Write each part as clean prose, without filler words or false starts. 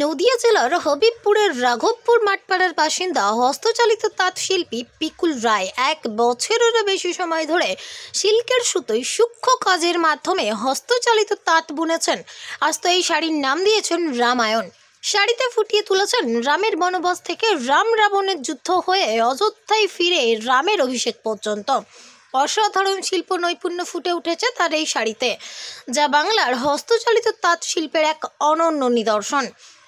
নদিয়া জেলার হবিবপুরের রাঘবপুর মাঠপাড়ার বাসিন্দা হস্তচালিত তাঁত শিল্পী পিকুল রায় 1 বছরেরও বেশি সময় ধরে সিল্কের সুতোয় সূক্ষ্ম কাজের মাধ্যমে হস্তচালিত তাঁত বুনেছেন। আজ তো এই শাড়ির নাম দিয়েছেন রামায়ণ। শাড়িতে ফুটিয়ে তুলেছেন রামের বনবাস থেকে রাম রাবণের যুদ্ধ হয়ে অযোধ্যায় ফিরে রামের অভিষেক পর্যন্ত। অসাধারণ শিল্প নৈপুণ্য ফুটে উঠেছে তার এই শাড়িতে, যা বাংলার হস্তচালিত তাঁত শিল্পের এক অনন্য নিদর্শন।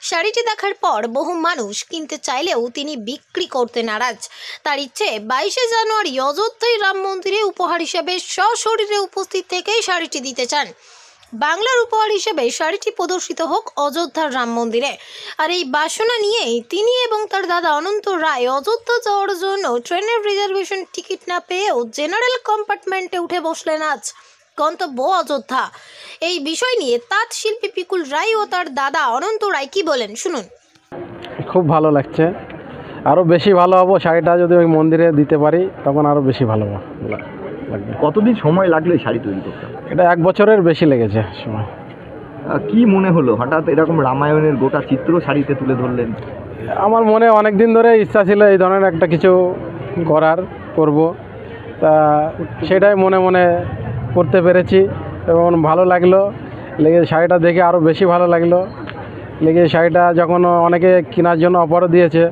শাড়িটি দেখার পর বহু মানুষ কিনতে চাইলেও তিনি বিক্রি করতে নারাজ। তার ইচ্ছে 22শে জানুয়ারি অযোধ্যায় রাম মন্দিরে উপহার হিসেবে সশরীরে উপস্থিত থেকেই শাড়িটি দিতে চান। বাংলার উপহার হিসেবে শাড়িটি প্রদর্শিত হোক অযোধ্যার রাম মন্দিরে। আর এই বাসনা নিয়েই তিনি এবং তার দাদা অনন্ত রায় অযোধ্যা যাওয়ার জন্য ট্রেনের রিজার্ভেশন টিকিট না পেয়েও জেনারেল কম্পার্টমেন্টে উঠে বসলেন। আজ গন্তব্য অযোধ্যা। এই বিষয় নিয়ে তাঁত শিল্পী পিকুল রায় ও তার দাদা অনন্ত রায় কি বলেন শুনুন। খুব ভালো লাগছে, আরও বেশি ভালো হবো। শাড়িটা যদি ওই মন্দিরে দিতে পারি তখন আরও বেশি ভালো লাগবে। কতদিন সময় লাগলো এই শাড়ি তৈরি করতে? এটা 1 বছরের বেশি লেগেছে সময়। কি মনে হলো হঠাৎ এরকম রামায়ণের গোটা চিত্র শাড়িতে তুলে ধরলেন? আমার মনে অনেক দিন ধরে ইচ্ছা ছিল এই ধরনের একটা কিছু করব, তা সেটাই মনে মনে করতে পেরেছি এবং ভালো লাগলো। লেগে শাড়িটা দেখে আরও বেশি ভালো লাগলো। লেগে শাড়িটা যখন অনেকে কেনার জন্য অফারও দিয়েছে,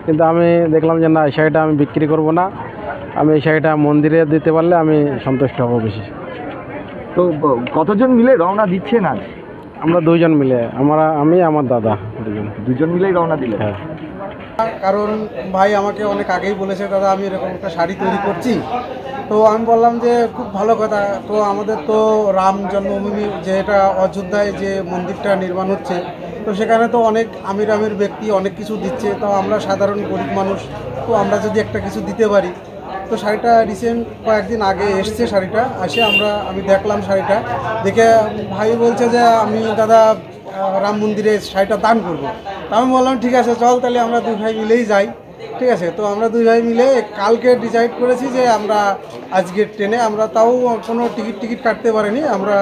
কিন্তু আমি দেখলাম যে না, এই শাড়িটা আমি বিক্রি করব না। আমি এই শাড়িটা মন্দিরে দিতে পারলে আমি সন্তুষ্ট হব বেশি। তো কতজন মিলে রওনা দিচ্ছেন আজ? আমরা 2 জন মিলে, আমি আমার দাদা দুজন মিলেই রওনা দিলেন? হ্যাঁ। কারণ ভাই আমাকে অনেক আগেই বলেছে, দাদা আমি এরকম একটা শাড়ি তৈরি করছি। তো আমি বললাম যে খুব ভালো কথা। তো আমাদের তো রাম জন্মভূমি, যে এটা অযোধ্যায় যে মন্দিরটা নির্মাণ হচ্ছে, তো সেখানে তো অনেক আমির ব্যক্তি অনেক কিছু দিচ্ছে। তো আমরা সাধারণ গরিব মানুষ, তো আমরা যদি একটা কিছু দিতে পারি। তো শাড়িটা রিসেন্ট কয়েকদিন আগে এসছে, শাড়িটা আসে আমি দেখলাম। শাড়িটা দেখে ভাই বলছে যে আমি দাদা রাম মন্দিরে শাড়িটা দান করবো। তো আমি বললাম ঠিক আছে চল, তাহলে আমরা 2 ভাই মিলেই যাই। ঠিক আছে, তো আমরা 2 ভাই মিলে কালকে ডিসাইড করেছি যে আমরা আজকের ট্রেনে, আমরা তাও কোনো টিকিট কাটতে পারিনি, আমরা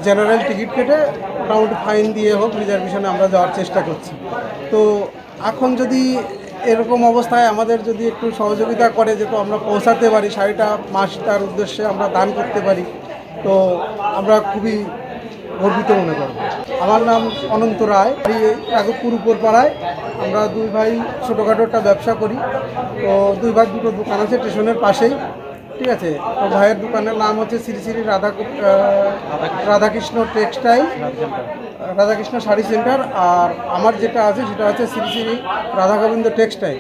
জেনারেল টিকিট কেটে মোটামুটি ফাইন দিয়ে হোক রিজার্ভেশনে আমরা যাওয়ার চেষ্টা করছি। তো এখন যদি এরকম অবস্থায় আমাদের যদি একটু সহযোগিতা করে, যেহেতু আমরা পৌঁছাতে পারি শাড়িটা মাসটার উদ্দেশ্যে আমরা দান করতে পারি, তো আমরা খুবই গর্বিত মনে করব। আমার নাম অনন্ত রায়, রাঘবপুর উপরপাড়ায়। আমরা 2 ভাই ছোটোখাটো একটা ব্যবসা করি। তো 2 ভাই 2টো দোকান আছে স্টেশনের পাশেই। ঠিক আছে, তো ভাইয়ের দোকানের নাম হচ্ছে শ্রী শ্রী রাধাকৃষ্ণ টেক্সটাইল, রাধাকৃষ্ণ শাড়ি সেন্টার। আর আমার যেটা আছে সেটা হচ্ছে শ্রী শ্রী রাধা গোবিন্দ টেক্সটাইল।